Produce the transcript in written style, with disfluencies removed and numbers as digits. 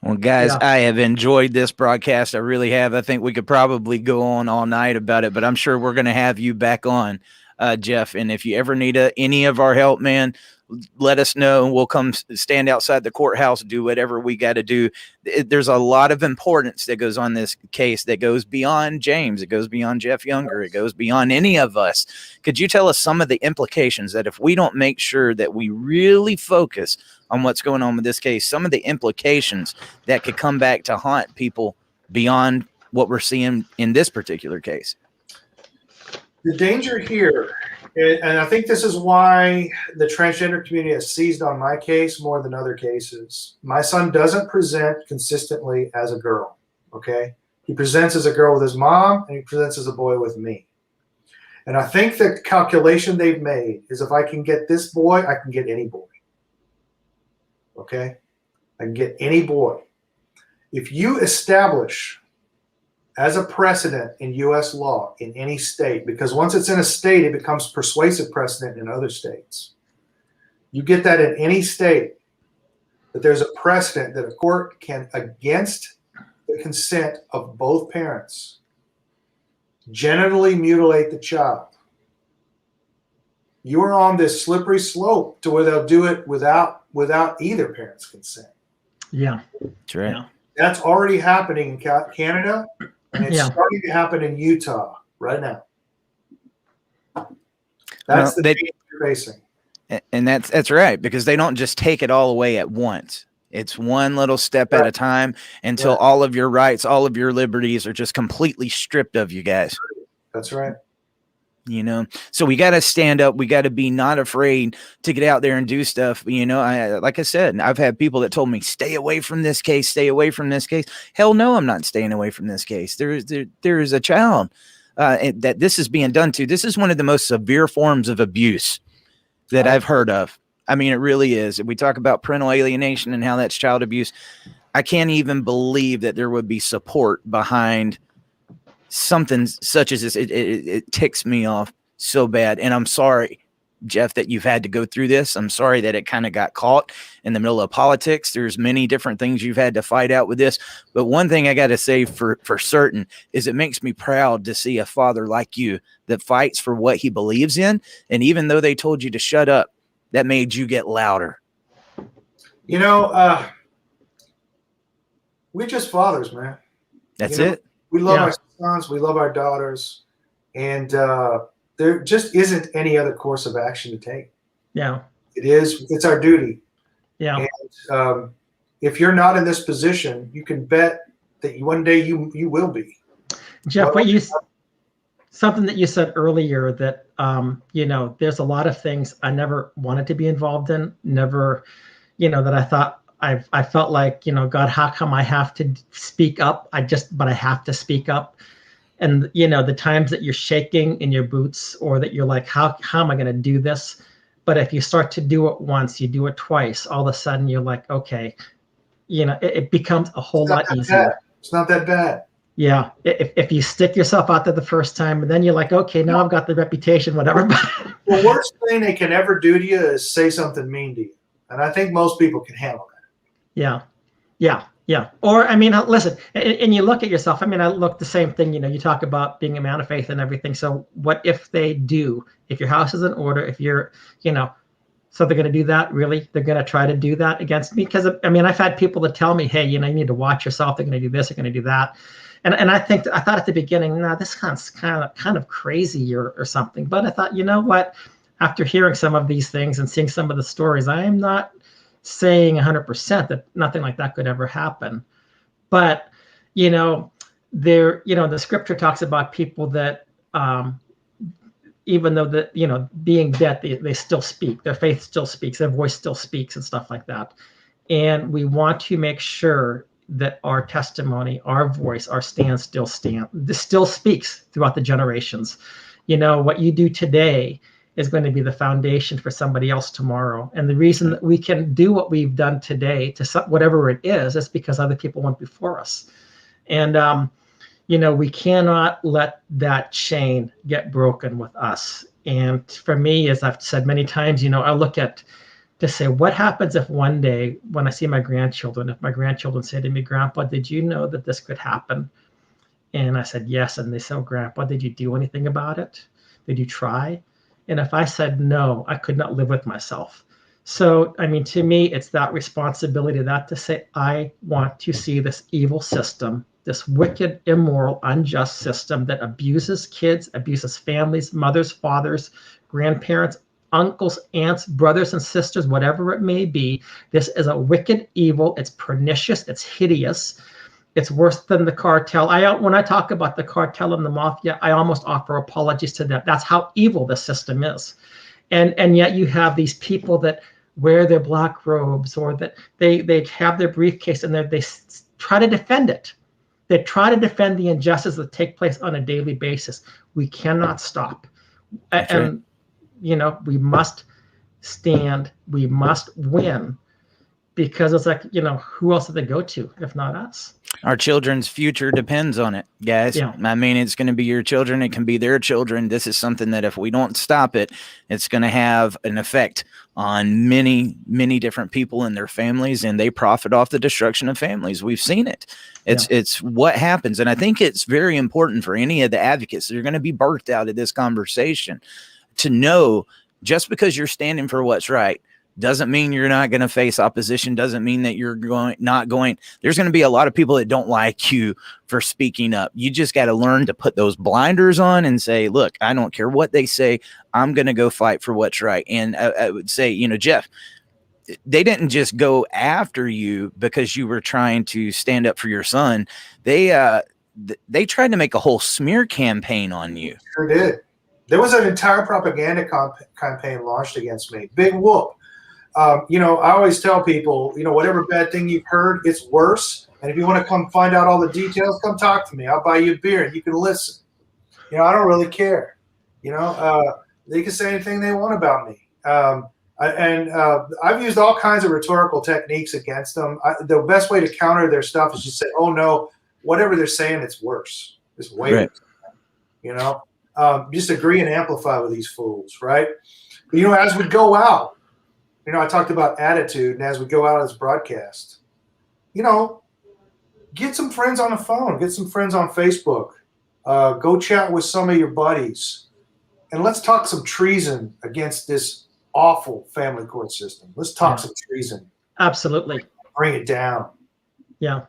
Well, guys, Yeah. I have enjoyed this broadcast. I really have. I think we could probably go on all night about it, but I'm sure we're going to have you back on, Jeff. And if you ever need any of our help, man, let us know and we'll come stand outside the courthouse, do whatever we got to do. There's a lot of importance that goes on this case that goes beyond James. It goes beyond Jeff Younger. It goes beyond any of us. Could you tell us some of the implications that if we don't make sure that we really focus on what's going on with this case, some of the implications that could come back to haunt people beyond what we're seeing in this particular case? The danger here, and I think this is why the transgender community has seized on my case more than other cases. My son doesn't present consistently as a girl, okay? He presents as a girl with his mom, and he presents as a boy with me. And I think the calculation they've made is if I can get this boy, I can get any boy, okay? I can get any boy. If you establish as a precedent in U.S. law in any state, because once it's in a state, it becomes persuasive precedent in other states. You get that in any state, that there's a precedent that a court can, against the consent of both parents, genitally mutilate the child. You are on this slippery slope to where they'll do it without either parent's consent. Yeah. That's right. Yeah. That's already happening in Canada. And it's starting to happen in Utah right now. That's the danger you're facing. And that's right, because they don't just take it all away at once. It's one little step at a time until all of your rights, all of your liberties are just completely stripped of you guys. That's right. You know, so we got to stand up. We got to be not afraid to get out there and do stuff. You know, like I said, I've had people that told me, stay away from this case, stay away from this case. Hell no, I'm not staying away from this case. There is a child that this is being done to. This is one of the most severe forms of abuse that I've heard of. I mean, it really is. If we talk about parental alienation and how that's child abuse, I can't even believe that there would be support behind something such as this. It ticks me off so bad. And I'm sorry, Jeff, that you've had to go through this. I'm sorry that it kind of got caught in the middle of politics. There's many different things you've had to fight out with this. But one thing I got to say for certain is it makes me proud to see a father like you that fights for what he believes in. And even though they told you to shut up, that made you get louder. You know, we're just fathers, man. That's it. We love our sons, we love our daughters, and there just isn't any other course of action to take. Yeah. It's our duty. Yeah. And if you're not in this position, you can bet that one day you will be. Jeff, something that you said earlier that, you know, there's a lot of things I never wanted to be involved in, never, you know, that I thought I felt like, you know, God, how come I have to speak up? But I have to speak up. And, you know, the times that you're shaking in your boots or that you're like, how am I going to do this? But if you start to do it once, you do it twice, all of a sudden you're like, okay, you know, it becomes a whole lot easier. It's not that bad. Yeah. If you stick yourself out there the first time and then you're like, okay, now I've got the reputation, whatever. The worst thing they can ever do to you is say something mean to you. And I think most people can handle that. Yeah. Yeah. Yeah. Or, I mean, listen, and you look at yourself. I mean, I look the same thing, you know, you talk about being a man of faith and everything. So what if they do, if your house is in order, if you're, you know, so they're going to do that? Really? They're going to try to do that against me? Because, I mean, I've had people that tell me, hey, you know, you need to watch yourself. They're going to do this. They're going to do that. And I thought at the beginning, nah, this sounds kind of crazy or something. But I thought, you know what? After hearing some of these things and seeing some of the stories, I am not saying 100% that nothing like that could ever happen. But, you know, the scripture talks about people that, even though you know, being dead, they still speak, their faith still speaks, their voice still speaks and stuff like that. And we want to make sure that our testimony, our voice, our stand still speaks throughout the generations. You know, what you do today is going to be the foundation for somebody else tomorrow. And the reason that we can do what we've done today to whatever it is because other people went before us. And, you know, we cannot let that chain get broken with us. And for me, as I've said many times, you know, I look at to say, what happens if one day when I see my grandchildren, if my grandchildren say to me, Grandpa, did you know that this could happen? And I said, yes. And they said, oh, Grandpa, did you do anything about it? Did you try? And if I said no, I could not live with myself. So, I mean, to me, it's that responsibility, that to say, I want to see this evil system, this wicked, immoral, unjust system that abuses kids, abuses families, mothers, fathers, grandparents, uncles, aunts, brothers and sisters, whatever it may be. This is a wicked evil. It's pernicious. It's hideous. It's worse than the cartel. When I talk about the cartel and the mafia, I almost offer apologies to them. That's how evil the system is. And yet you have these people that wear their black robes, or that they have their briefcase and they try to defend it. They try to defend the injustices that take place on a daily basis. We cannot stop. That's and right. You know, we must stand, we must win, because it's like, you know, who else do they go to if not us? Our children's future depends on it, guys. Yeah. I mean, it's going to be your children. It can be their children. This is something that if we don't stop it, it's going to have an effect on many, many different people and their families, and they profit off the destruction of families. We've seen it. It's what happens. And I think it's very important for any of the advocates that are going to be birthed out of this conversation to know, just because you're standing for what's right doesn't mean you're not going to face opposition, doesn't mean that you're not going. There's going to be a lot of people that don't like you for speaking up. You just got to learn to put those blinders on and say, look, I don't care what they say. I'm going to go fight for what's right. And I would say, you know, Jeff, they didn't just go after you because you were trying to stand up for your son. They tried to make a whole smear campaign on you. Sure did. There was an entire propaganda campaign launched against me. Big whoop. You know, I always tell people, you know, whatever bad thing you've heard, it's worse. And if you want to come find out all the details, come talk to me. I'll buy you a beer and you can listen. You know, I don't really care. You know, they can say anything they want about me. I've used all kinds of rhetorical techniques against them. The best way to counter their stuff is just say, oh, no, whatever they're saying, it's worse. It's way worse. You know, just agree and amplify with these fools, right? But, you know, as we go out, you know, I talked about attitude, and as we go out as broadcast, you know, get some friends on the phone, get some friends on Facebook, go chat with some of your buddies, and let's talk some treason against this awful family court system. Let's talk some treason. Absolutely. Bring it down. Yeah.